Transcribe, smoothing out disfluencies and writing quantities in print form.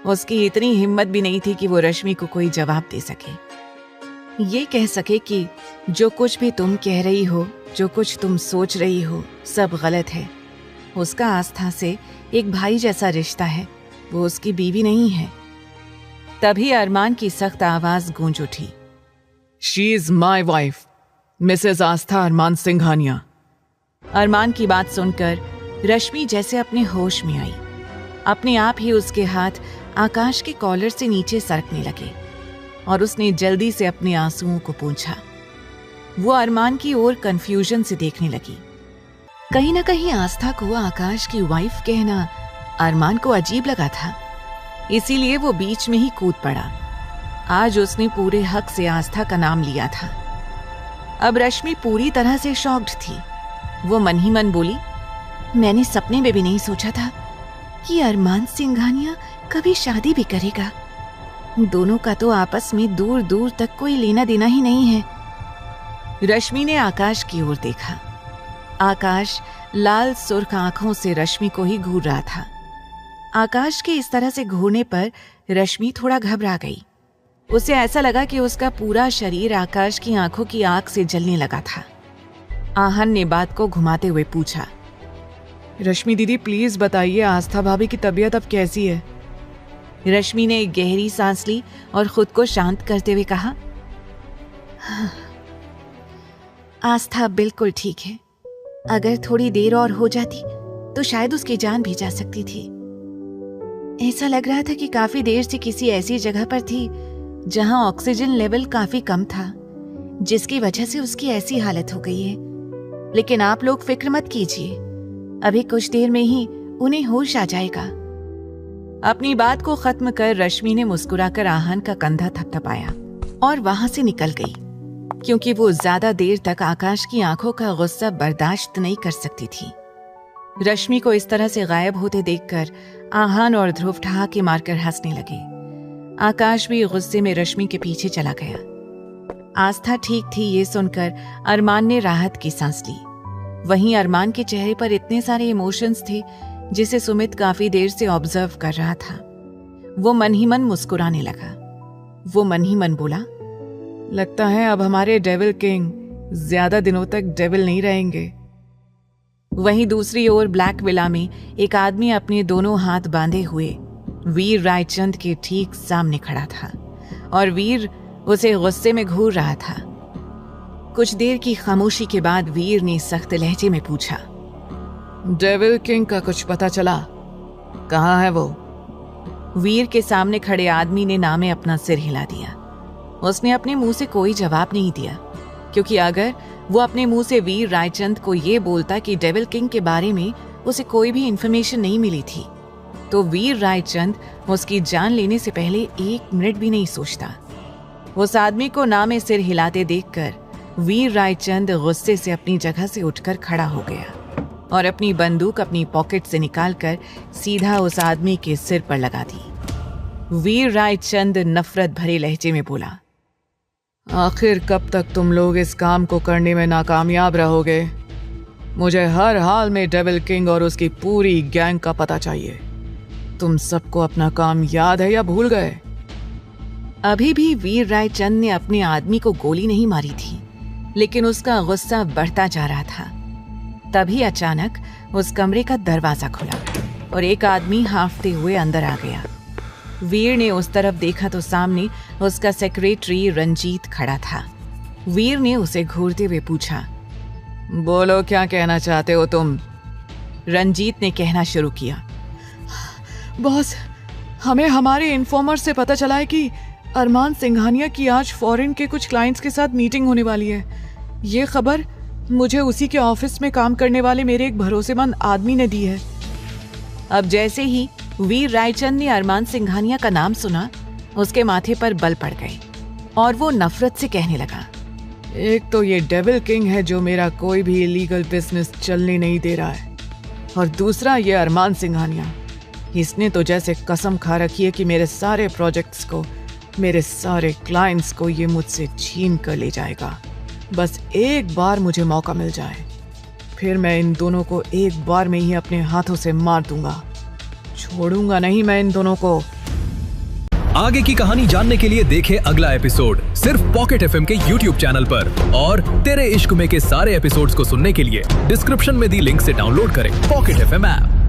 उसकी इतनी हिम्मत भी नहीं थी कि वो रश्मि को कोई जवाब दे सके, ये कह सके कि जो कुछ भी तुम कह रही हो, जो कुछ तुम सोच रही हो, सब गलत है। उसका आस्था से एक भाई जैसा रिश्ता है, वो उसकी बीवी नहीं है। तभी अरमान की सख्त आवाज गूंज उठी, she is my wife, Mrs Aastha Armaan Singhania. Armaan की बात सुनकर रश्मि जैसे अपने होश में आई। अपने आप ही उसके हाथ आकाश के कॉलर से नीचे सरकने लगे और उसने जल्दी से अपने आंसुओं को पोंछा। वो अरमान की ओर कंफ्यूजन से देखने लगी। कहीं ना कहीं आस्था को आकाश की वाइफ कहना अरमान को अजीब लगा था, इसीलिए वो बीच में ही कूद पड़ा। आज उसने पूरे हक से आस्था का नाम लिया था। अब रश्मि पूरी तरह से शॉक्ड थी। वो मन ही मन बोली, मैंने सपने में भी नहीं सोचा था कि अरमान सिंघानिया कभी शादी भी करेगा। दोनों का तो आपस में दूर दूर तक कोई लेना देना ही नहीं है। रश्मि ने आकाश की ओर देखा। आकाश लाल सुर्ख आंखों से रश्मि को ही घूर रहा था। आकाश के इस तरह से घूरने पर रश्मि थोड़ा घबरा गई। उसे ऐसा लगा कि उसका पूरा शरीर आकाश की आंखों की आग से जलने लगा था। आहन ने बात को घुमाते हुए पूछा, रश्मि दीदी प्लीज बताइए, आस्था भाभी की तबीयत अब कैसी है? रश्मि ने एक गहरी सांस ली और खुद को शांत करते हुए कहा, आस्था बिल्कुल ठीक है। अगर थोड़ी देर और हो जाती तो शायद उसकी जान भी जा सकती थी। ऐसा लग रहा था कि काफी देर से किसी ऐसी जगह पर थी जहां ऑक्सीजन लेवल काफी कम था, जिसकी वजह से उसकी ऐसी हालत हो गई है। लेकिन आप लोग फिक्र मत कीजिए, अभी कुछ देर में ही उन्हें होश आ जाएगा। अपनी बात को खत्म कर रश्मि ने मुस्कुराकर आहन का कंधा थपथपाया और वहां से निकल गई, क्योंकि वो ज्यादा देर तक आकाश की आंखों का गुस्सा बर्दाश्त नहीं कर सकती थी। रश्मि को इस तरह से गायब होते देखकर आहन और ध्रुव ठहाके मारकर हंसने लगे। आकाश भी गुस्से में रश्मि के पीछे चला गया। आस्था ठीक थी, ये सुनकर अरमान ने राहत की सांस ली। वहीं अरमान के चेहरे पर इतने सारे इमोशंस थे जिसे सुमित काफी देर से ऑब्जर्व कर रहा था। वो मन ही मन मुस्कुराने लगा। वो मन ही मन बोला, लगता है अब हमारे डेविल किंग ज्यादा दिनों तक डेविल नहीं रहेंगे। वहीं दूसरी ओर ब्लैक विला में एक आदमी अपने दोनों हाथ बांधे हुए वीर रायचंद के ठीक सामने खड़ा था और वीर उसे गुस्से में घूर रहा था। कुछ देर की खामोशी के बाद वीर ने सख्त लहजे में पूछा, डेविल किंग का कुछ पता चला? कहाँ है वो? वीर के सामने खड़े आदमी ने नामे अपना सिर हिला दिया। उसने अपने मुंह से कोई जवाब नहीं दिया, क्योंकि अगर वो अपने मुंह से वीर रायचंद को ये बोलता कि डेविल किंग के बारे में उसे कोई भी इंफॉर्मेशन नहीं मिली थी, तो वीर रायचंद उसकी जान लेने से पहले 1 मिनट भी नहीं सोचता। उस आदमी को नामे सिर हिलाते देखकर वीर रायचंद गुस्से से अपनी जगह से उठकर खड़ा हो गया और अपनी बंदूक अपनी पॉकेट से निकालकर सीधा उस आदमी के सिर पर लगा दी। वीर रायचंद नफरत भरे लहजे में बोला, आखिर कब तक तुम लोग इस काम को करने में नाकामयाब रहोगे? मुझे हर हाल में डेविल किंग और उसकी पूरी गैंग का पता चाहिए। तुम सबको अपना काम याद है या भूल गए? अभी भी वीर रायचंद ने अपने आदमी को गोली नहीं मारी थी, लेकिन उसका गुस्सा बढ़ता जा रहा था। तभी अचानक उस कमरे का दरवाजा खुला और एक आदमी हांफते हुए अंदर आ गया। वीर ने उस तरफ देखा तो सामने उसका सेक्रेटरी रंजीत खड़ा था। वीर ने उसे घूरते हुए पूछा, बोलो क्या कहना चाहते हो तुम? रंजीत ने कहना शुरू किया, बॉस, हमें हमारे इन्फॉर्मर से पता चला है कि अरमान सिंघानिया की आज फॉरेन के कुछ क्लाइंट्स के साथ मीटिंग होने वाली है। ये खबर मुझे उसी के ऑफिस में काम करने वाले मेरे एक भरोसेमंद आदमी ने दी है। अब जैसे ही वीर रायचंद ने अरमान सिंघानिया का नाम सुना, उसके माथे पर बल पड़ गए और वो नफरत से कहने लगा, एक तो ये डेविल किंग है जो मेरा कोई भी इलीगल बिजनेस चलने नहीं दे रहा है, और दूसरा ये अरमान सिंघानिया, इसने तो जैसे कसम खा रखी है कि मेरे सारे प्रोजेक्ट्स को, मेरे सारे क्लाइंट्स को ये मुझसे छीन कर ले जाएगा। बस एक बार मुझे मौका मिल जाए, फिर मैं इन दोनों को एक बार में ही अपने हाथों से मार दूंगा। छोड़ूंगा नहीं मैं इन दोनों को। आगे की कहानी जानने के लिए देखें अगला एपिसोड सिर्फ पॉकेट एफएम के YouTube चैनल पर। और तेरे इश्क में के सारे एपिसोड्स को सुनने के लिए डिस्क्रिप्शन में दी लिंक से डाउनलोड करें पॉकेट एफएम ऐप।